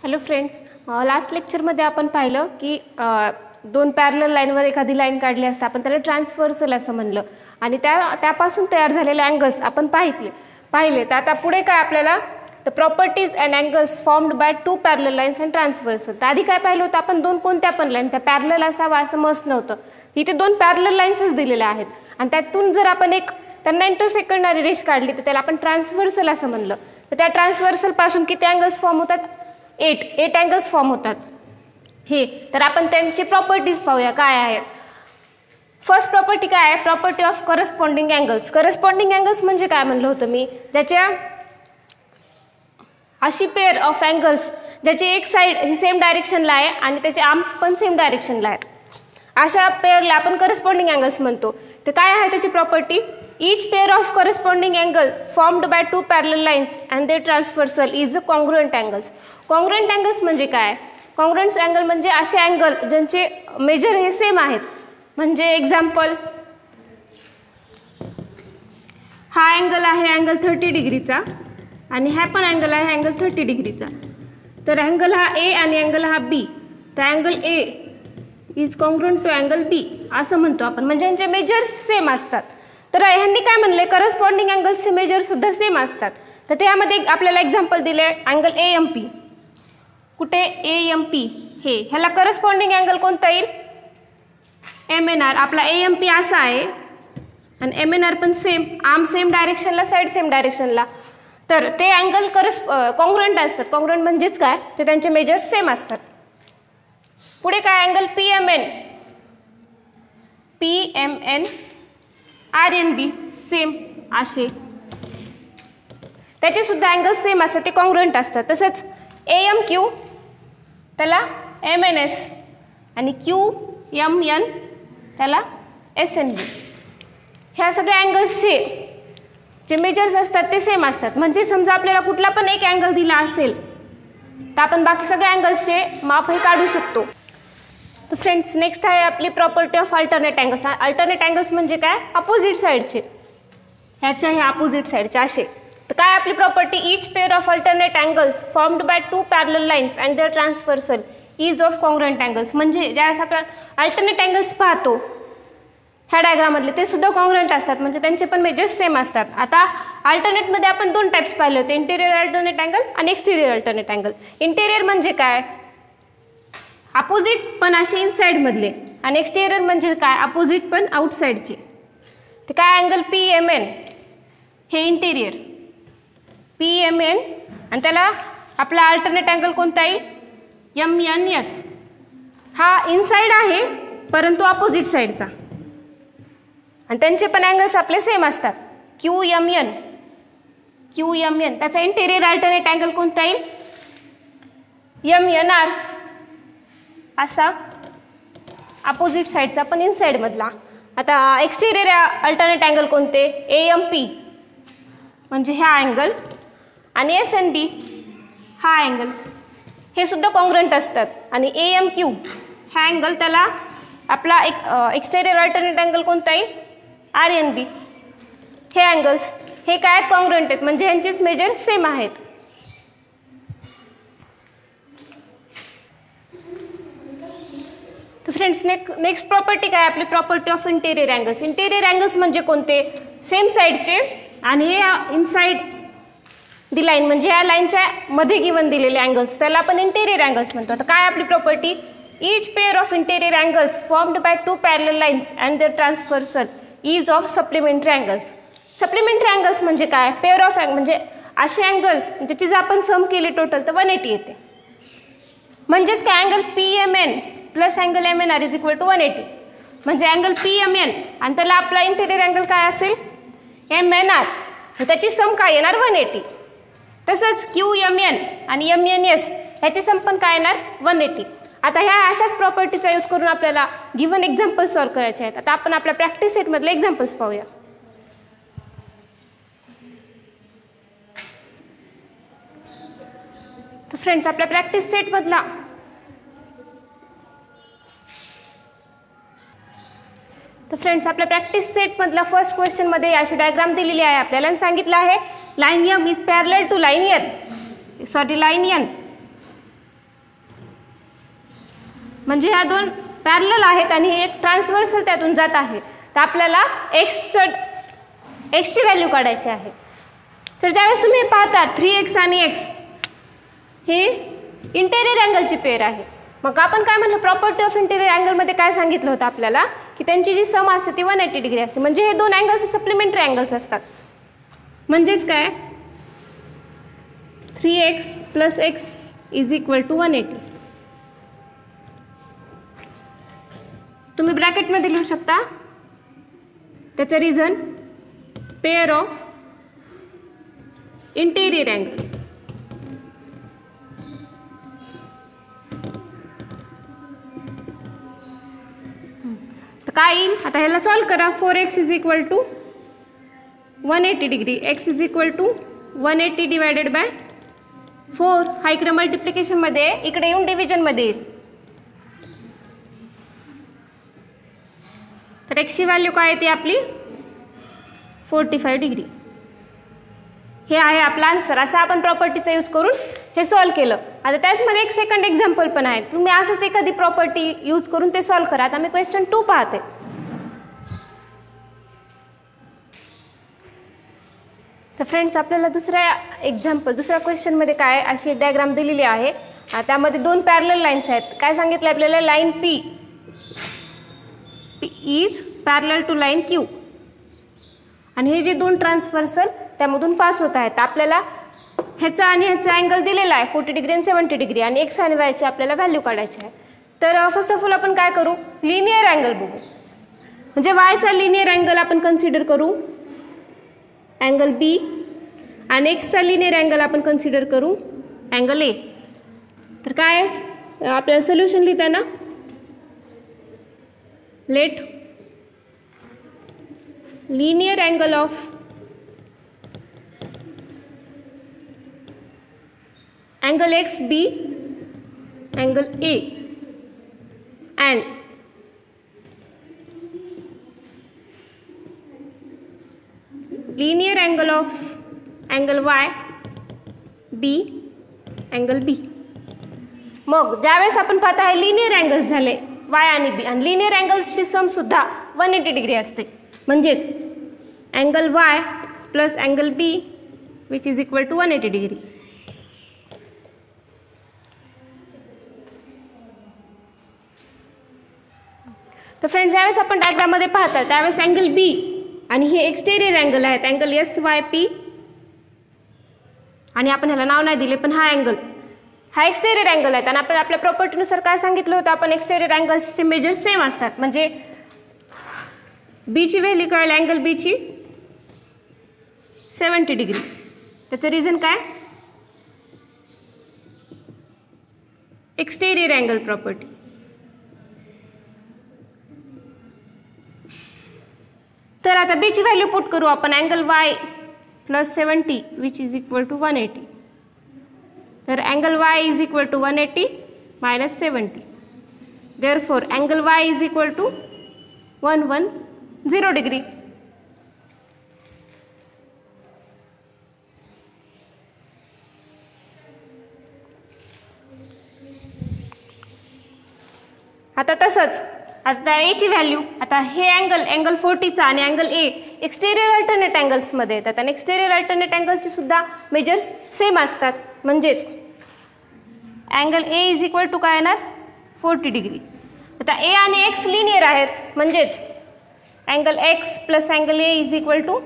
Hello friends, last लेक्चरमध्ये आपण पाहिलं की दोन पॅरलल लाईनवर एखादी लाईन काढली असता आपण त्याला ट्रान्सव्हर्सल असं म्हणलं आणि त्यापासून तयार झालेले अँगल्स आपण पाहिले. तर आता पुढे काय आपल्याला the properties and angles formed by two parallel lines and transversal. तर आधी काय पाहिलं होतं आपण दोन कोणत्या पण लाईन त्या पॅरलल असावा असं मस्त नव्हतं. इथे दोन पॅरलल लाईन्सच दिलेल्या आहेत आणि त्यातून जर आपण एक त्यांना इंटरसेक्ट करणारी रेष काढली तर त्याला आपण ट्रान्सव्हर्सल असं म्हणलं. तर त्या ट्रान्सव्हर्सल पासून किती अँगल्स फॉर्म होतात? 8 अँगल्स फॉर्म होतात. हे तर आपण त्यांची प्रॉपर्टीज पाहूया काय आहेत. फर्स्ट प्रॉपर्टी काय आहे? Property of corresponding angles. Corresponding angles म्हणजे काय म्हणलं होतं मी? ज्याच्या अशी पेअर ऑफ अँगल्स ज्याची एक साइड ही सेम डायरेक्शनला आहे आणि त्याचे आर्म्स पण सेम डायरेक्शनला आहेत, अशा पेअरला आपण करस्पॉन्डिंग अँगल्स म्हणतो. तर काय आहे त्याची property? Each pair of corresponding angle formed by two parallel lines and their transversal is a congruent angles. Congruent angles म्हणजे काय? Congruent angle म्हणजे असे अँगल ज्यांचे मेजर हे सेम आहेत. म्हणजे एक्झाम्पल, हा अँगल आहे अँगल 30 डिग्रीचा आणि हा पण अँगल आहे अँगल 30 डिग्रीचा. तर अँगल हा ए आणि अँगल हा बी. तर angle A is congruent to angle B असं म्हणतो आपण, म्हणजे यांचे मेजर्स सेम असतात. तर ह्यांनी काय म्हणले? करस्पॉन्डिंग अँगल्सचे मेजर सुद्धा सेम असतात. तर त्यामध्ये आपल्याला एक्झाम्पल दिले अँगल ए एम पी. कुठे? ए एम पी हे ह्याला करस्पॉन्डिंग अँगल कोणता येईल? M N R. आपला ए एम पी असा आहे आणि एम एन आर पण सेम, आर्म सेम डायरेक्शनला, साईड सेम डायरेक्शनला. तर ते अँगल कॉन्ग्रुएंट असतात. कॉन्ग्रुएंट म्हणजेच काय? ते त्यांचे मेजर्स सेम असतात. पुढे काय? Angle P M N. P M N R N B same असे त्याचे सुद्धा अँगल सेम असतात, ते कॉन्ग्रुएंट असतात. तसंच ए एम क्यू त्याला एम एन एस आणि क्यू एम एन त्याला एस एन बी. ह्या सगळ्या अँगल्सचे जे मेजर्स असतात ते सेम असतात. म्हणजे समजा आपल्याला कुठला पण एक अँगल दिला असेल तर आपण बाकी सगळ्या अँगल्सचे माप हे काढू शकतो. तर फ्रेंड्स, नेक्स्ट आहे आपली property of alternate angles. Alternate angles म्हणजे काय? अपोजिट साईडचे, ह्याच्या ह्या अपोजिट साईडचे असे. तर काय आपली property? Each pair of alternate angles formed by two parallel lines and their transversal is of congruent angles. म्हणजे ज्यावेळेस आपण अल्टरनेट अँगल्स पाहतो ह्या डायग्राममधले ते सुद्धा कॉन्ग्रुएंट असतात, म्हणजे त्यांचे पण मेजर्स सेम असतात. आता अल्टरनेटमध्ये आपण दोन टाईप्स पाहिले होते, इंटेरियर अल्टरनेट अँगल आणि एक्सटिरियर अल्टरनेट अँगल. इंटेरियर म्हणजे काय? अपोजिट पण असे इनसाइड मधले, आणि एक्सटेरियर म्हणजे काय? अपोजिट पण आउटसाइडचे. ते काय? अँगल पी एम एन हे इंटेरियर, पी एम एन, आणि त्याला आपला अल्टरनेट अँगल कोणता येईल? M N S. हा इनसाइड आहे परंतु अपोजिट साईडचा, आणि त्यांचे पण अँगल्स आपले सेम असतात. Q M N, Q M N. त्याचा इंटेरियर अल्टरनेट अँगल कोणता येईल? एम एन आर असा अपोजिट साईडचा पण इनसाइड मधला. आता एक्सटेरियर अल्टरनेट अँगल कोणते? ए एम पी म्हणजे हा अँगल आणि एस एन बी हा अँगल, हे सुद्धा कॉन्ग्रुएंट असतात. आणि ए एम क्यू हा अँगल त्याला आपला एक्सटेरियर अल्टरनेट अँगल कोणता येईल? आर एन बी. हे अँगल्स हे काय? कॉन्ग्रुएंट आहेत, म्हणजे ह्यांचेच मेजर्स सेम आहेत. तर फ्रेंड्स, नेक्स्ट प्रॉपर्टी काय आपली? Property of interior angles. Interior angles म्हणजे कोणते? सेम साईडचे आणि हे इनसाइड दी लाईन, म्हणजे या लाईनच्या मध्ये गिवन दिलेले अँगल्स, त्याला आपण इंटेरियर अँगल्स म्हणतो. आता काय आपली property? Each pair of interior angles formed by two parallel lines and their transversal is of supplementary angles. Supplementary angles म्हणजे काय? पेअर ऑफ म्हणजे असे अँगल्स ज्याची जर आपण सम केली टोटल तर 180 येते. म्हणजेच काय? Angle P M N plus angle M N R is equal to 180. म्हणजे अँगल पी एम एन आणि त्याला आपला इंटेरियर अँगल काय असेल? एम एन आर, त्याची सम काय येणार? 180. तसंच क्यू एम एन आणि एम एन एस ह्याची सम पण काय येणार? 180. आता ह्या अशाच प्रॉपर्टीचा यूज करून आपल्याला गिव्हन एक्झाम्पल्स सॉल्व्ह करायचे आहेत. आता आपण आपल्या प्रॅक्टिस सेटमधले एक्झाम्पल्स पाहूया. तर फ्रेंड्स, आपल्या प्रॅक्टिस सेटमधला आपल्या प्रॅक्टिस सेटमधला फर्स्ट क्वेश्चनमध्ये अशी डायग्राम दिलेली आहे आपल्याला, सांगितलं आहे line M is parallel to line N म्हणजे ह्या दोन पॅरलल आहेत आणि हे एक ट्रान्सव्हर्सल त्यातून जात आहे. तर आपल्याला एक्सची व्हॅल्यू काढायची आहे. तर ज्यावेळेस तुम्ही पाहता 3x आणि x हे इंटेरियर अँगलची पेअर आहे. मग आपण काय म्हणलं, प्रॉपर्टी ऑफ इंटेरियर अँगलमध्ये काय सांगितलं होतं आपल्याला की त्यांची जी सम असते ती 180 डिग्री असते. म्हणजे हे दोन अँगल्स सप्लिमेंटरी अँगल्स असतात. म्हणजेच काय 3x + x = 180. तुम्ही ब्रॅकेटमध्ये लिहू शकता. त्याचं reason pair of interior angle. तर काय येईल आता ह्याला सॉल्व करा. 4x = 180 degree, x = 180 divided by 4. हा इकडे मल्टिप्लिकेशनमध्ये, इकडे येऊन डिव्हिजनमध्ये येईल. तर x ची व्हॅल्यू काय येते आपली 45 डिग्री. हे आहे आपला आन्सर. असं आपण प्रॉपर्टीचा यूज करून हे सॉल्व केलं. आता त्याचमध्ये एक सेकंड एक्झाम्पल पण आहे. तुम्ही असंच एखादी प्रॉपर्टी यूज करून ते सॉल्व करा. आता मी क्वेश्चन 2 पाहते. तर फ्रेंड्स, आपल्याला दुसऱ्या क्वेश्चनमध्ये काय अशी एक डायग्राम दिलेली आहे. त्यामध्ये दोन पॅरलल लाईन्स आहेत. काय सांगितलं आपल्याला, line P is parallel to line Q आणि हे जे दोन ट्रान्सव्हर्सल त्यामधून पास होत आहेत. आपल्याला ह्याचा आणि ह्याचा अँगल दिलेला आहे 40 डिग्री आणि 70 डिग्री आणि x आणि y ची आपल्याला व्हॅल्यू काढायची आहे. तर फर्स्ट ऑफ ऑल आपण काय करू, लिनियर अँगल बघू. म्हणजे y चा लिनियर अँगल आपण कन्सिडर करू अँगल B आणि x चा लिनियर अँगल आपण कन्सिडर करू अँगल A. तर काय आपल्याला सोल्युशन लिहिताना late linear angle of angle x be angle A and linear angle of angle y be angle B. मग ज्यावेळेस आपण पाहता आहे लिनियर अँगल्स झाले y आणि b आणि लिनियर अँगल्सची सम सुद्धा 180 डिग्री असते. म्हणजेच angle y plus angle b which is equal to 180 degree. तर फ्रेंड्स, ज्यावेळेस आपण डायग्राममध्ये पाहता त्यावेळेस अँगल b आणि हे एक्सटेरियर अँगल आहेत अँगल SYP आणि आपण ह्याला नाव नाही दिले पण हा अँगल हा एक्सटेरियर अँगल आहेत. आणि आपण आपल्या प्रॉपर्टीनुसार काय सांगितलं होतं, आपण एक्सटेरियर अँगल्सचे मेजर सेम असतात. म्हणजे बी ची व्हॅल्यू कळेल अँगल बी ची 70 डिग्री. त्याचं रिझन काय, एक्सटेरियर अँगल प्रॉपर्टी. तर आता बी ची व्हॅल्यू पुट करू आपण angle y plus 70 which is equal to 180. तर angle y is equal to 180 minus 70. Therefore angle y is equal to 110 degree. आता तसंच आता ए ची व्हॅल्यू, आता हे अँगल 40चा आणि अँगल ए एक्सटेरियर अल्टरनेट अँगल्समध्ये येतात आणि एक्सटेरियर अल्टरनेट अँगलची सुद्धा मेजर्स सेम असतात. म्हणजेच angle A is equal to काय येणार 40 डिग्री. आता ए आणि एक्स लिनियर आहेत म्हणजेच angle X plus angle A is equal to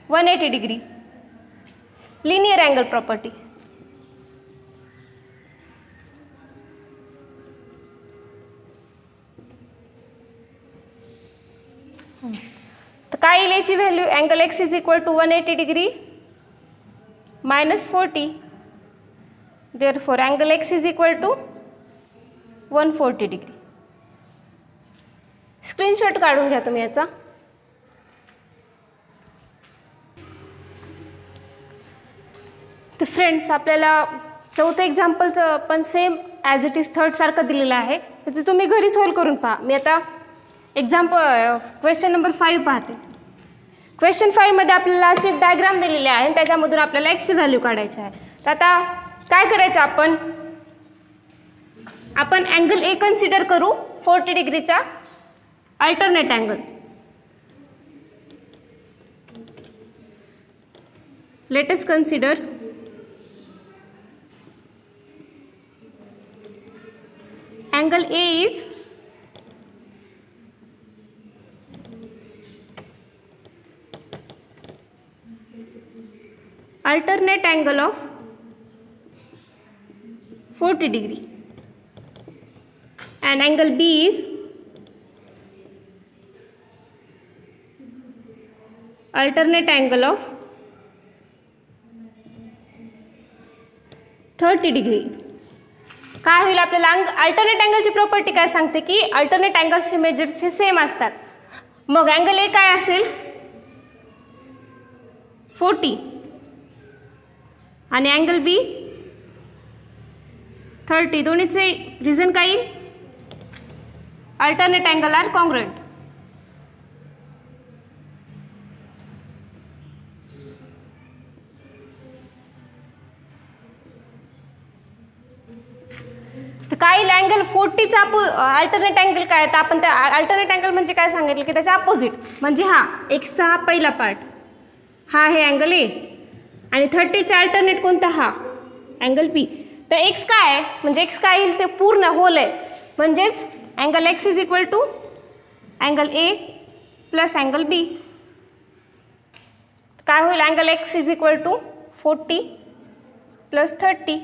180 degree. Linear angle property. तर काय येईल याची value, angle X is equal to 180 degree minus 40. Therefore angle X is equal to 140 degree. Screenshot काढून घ्या तुम्ही याचा. तर फ्रेंड्स, आपल्याला चौथं एक्झाम्पलचं पण same as it is third सारखं दिलेलं आहे. तर ते तुम्ही घरी सॉल्व करून पहा. मी आता क्वेश्चन नंबर 5 पाहते. क्वेश्चन 5 मध्ये आपल्याला अशी एक डायग्राम दिलेली आहे आणि त्याच्यामधून आपल्याला एक्सची व्हॅल्यू काढायची आहे. तर आता काय करायचं आपण, आपण अँगल ए कन्सिडर करू 40 डिग्रीचा alternate angle. Let us consider angle A is alternate angle of 40 degree and angle B is alternate angle of 30 degree. काय होईल आपल्याला अल्टरनेट अँगलची प्रॉपर्टी काय सांगते की अल्टरनेट अँगलचे मेजर्स हे सेम असतात. मग अँगल ए काय असेल 40 आणि अँगल बी 30. दोन्हीचे रिझन काय येईल अल्टरनेट अँगल आर कॉन्ग्रुएंट. काय अँगल 40चा अल्टरनेट अँगल काय तर आपण त्या अल्टरनेट अँगल म्हणजे काय सांगितलं की त्याच्या अपोजिट म्हणजे हा एक्सचा हा पहिला पार्ट हा आहे अँगल ए आणि 30चा अल्टरनेट कोणता हा अँगल बी. तर एक्स काय आहे म्हणजे एक्स काय येईल ते पूर्ण होल आहे म्हणजेच angle X is equal to angle A plus angle B. काय होईल angle X is equal to 40 plus 30.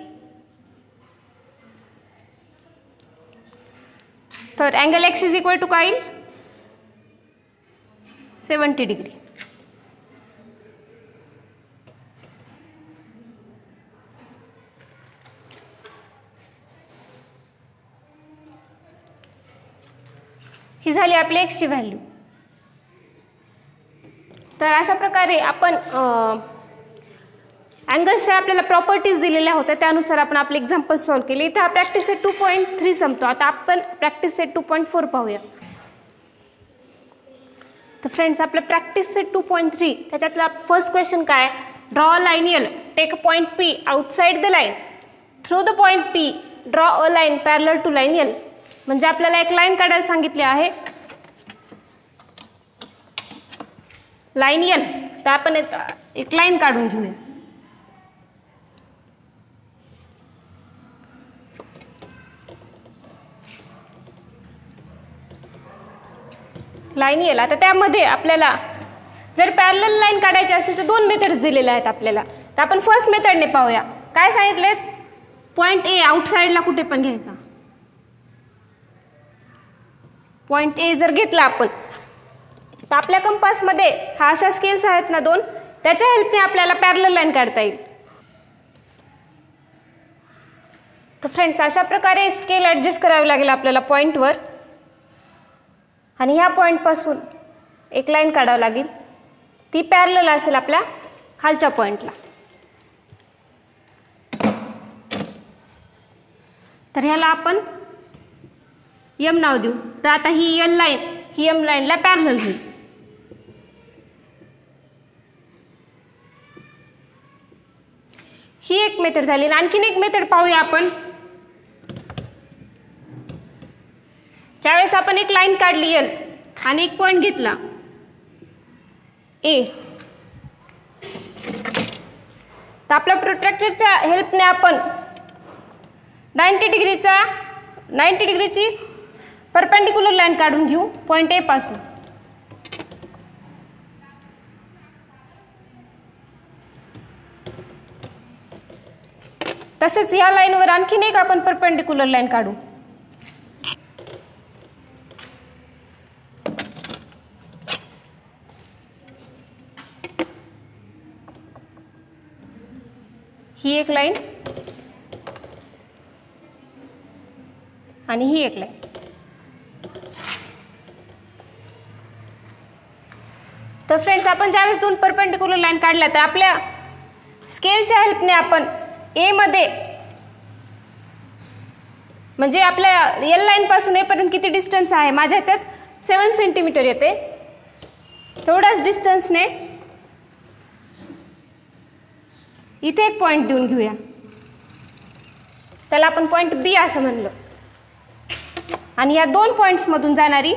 तर angle X is equal to काय येईल 70 डिग्री. ही झाली आपली एक्सची व्हॅल्यू. तर अशा प्रकारे आपण अँगल्सच्या आपल्याला प्रॉपर्टीज दिलेल्या होत्या त्यानुसार आपण आपले एक्झाम्पल सॉल्व्ह केले. इथे हा प्रॅक्टिस सेट 2.3 संपतो. आता आपण प्रॅक्टिस सेट 2.4 पाहूया. तर फ्रेंड्स आपलं प्रॅक्टिस सेट 2.3 त्याच्यातला फर्स्ट क्वेश्चन काय draw a line L take a point P outside the line through the point P draw a line parallel to line L. म्हणजे आपल्याला एक लाईन काढायला सांगितली आहे लाईन एल. तर आपण एक लाईन काढून घेऊया. Line L. आता त्यामध्ये आपल्याला जर पॅरलल लाईन काढायची असेल तर दोन मेथड्स दिलेल्या आहेत आपल्याला. तर आपण फर्स्ट मेथडने पाहूया. काय सांगितले पॉईंट ए आउटसाइडला कुठे पण घ्यायचा. पॉईंट ए जर घेतला आपण तर आपल्या कंपासमध्ये हा अशा स्केल्स आहेत ना दोन त्याच्या हेल्पने आपल्याला पॅरलल लाईन काढता येईल. तर फ्रेंड्स अशा प्रकारे स्केल ॲडजस्ट करावी लागेल आपल्याला पॉईंटवर आणि ह्या पॉईंटपासून एक लाईन काढावी लागेल ती पॅरलल असेल आपल्या खालच्या पॉईंटला. तर ह्याला आपण एम नाव देऊ. तर आता ही एल लाईन ही एम लाईनला पॅरलल होईल. ही एक मेथड झाली. आणखीन एक मेथड पाहूया आपण. ज्यावेळेस आपण एक लाईन काढली एल आणि एक पॉईंट घेतला ए तर आपल्या प्रोट्रॅक्टरच्या हेल्पने आपण 90 डिग्रीची परपेंडिक्युलर लाईन काढून घेऊ पॉईंट ए पासून. तसेच या लाईनवर आणखीन एक आपण परपेंडिक्युलर लाईन काढू. ही एक लाईन आणि ही एक लाईन. तर फ्रेंड्स आपण ज्यावेळेस दोन परपेंडिक्युलर लाईन काढल्या तर आपल्या स्केलच्या हेल्पने आपण ए मध्ये म्हणजे आपल्या एल लाईन पासून ए पर्यंत किती डिस्टन्स आहे माझ्या ह्याच्यात 7 सेंटीमीटर येते. तेवढ्याच डिस्टन्सने इथे एक पॉईंट देऊन घेऊया. त्याला आपण पॉईंट बी असं म्हणलं. आणि या 2 पॉईंट्समधून जाणारी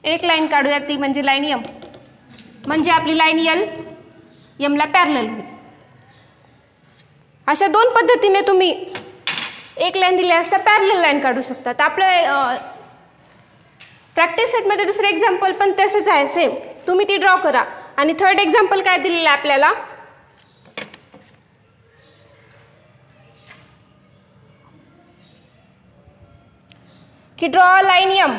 एक लाईन काढूया, ती म्हणजे लाईन एम. म्हणजे आपली लाईन एल एमला पॅरलल होईल. अशा 2 पद्धतीने तुम्ही एक लाईन दिली असता पॅरलल लाईन काढू शकता. तर आपल्या प्रॅक्टिस सेटमध्ये दुसरं एक्झाम्पल पण तसंच आहे, सेम. तुम्ही ती ड्रॉ करा. आणि थर्ड एक्झाम्पल काय दिलेलं आहे आपल्याला, की ड्रॉ लाईन एम.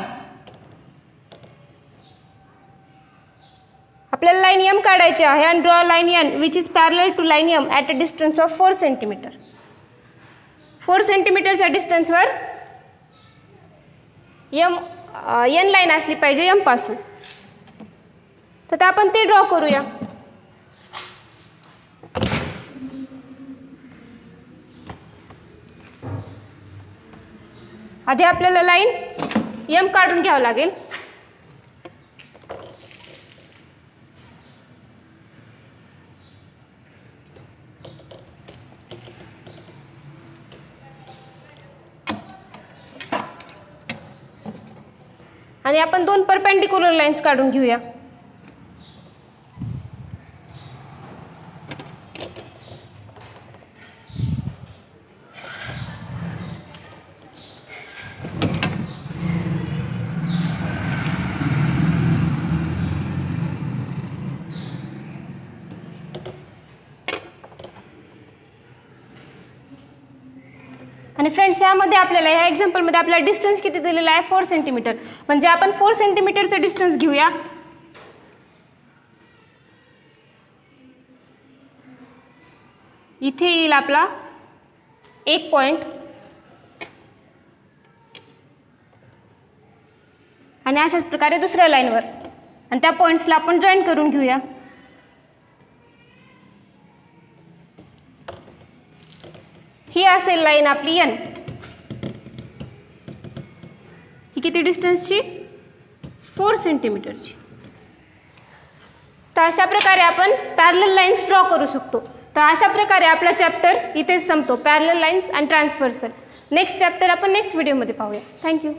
आपल्याला लाईन एम काढायची आहे आणि draw line N which is parallel to line M at a distance of 4 centimetre. 4 सेंटीमीटरच्या डिस्टन्सवर एन लाईन असली पाहिजे एम पासून. तर आपण ते ड्रॉ करूया. आधी आपल्याला लाईन एम काढून घ्यावं लागेल. आणि आपण 2 परपेंडिक्युलर लाईन्स काढून घेऊया. आणि फ्रेंड्स, यामध्ये आपल्याला ह्या एक्झाम्पलमध्ये आपल्याला डिस्टन्स किती दिलेला आहे, 4 सेंटीमीटर. म्हणजे आपण 4 सेंटीमीटरचं डिस्टन्स घेऊया. इथे येईल आपला एक पॉइंट आणि अशाच प्रकारे दुसऱ्या लाईनवर, आणि त्या पॉइंट्सला आपण जॉईन करून घेऊया. ही असेल लाईन आपली एन. ही किती डिस्टन्सची, 4 सेंटीमीटरची. तर अशा प्रकारे आपण पॅरलल लाईन्स ड्रॉ करू शकतो. तर अशा प्रकारे आपला चॅप्टर इथेच संपतो, parallel lines and transversal. Next chapter आपण नेक्स्ट व्हिडिओमध्ये पाहूया. थँक्यू.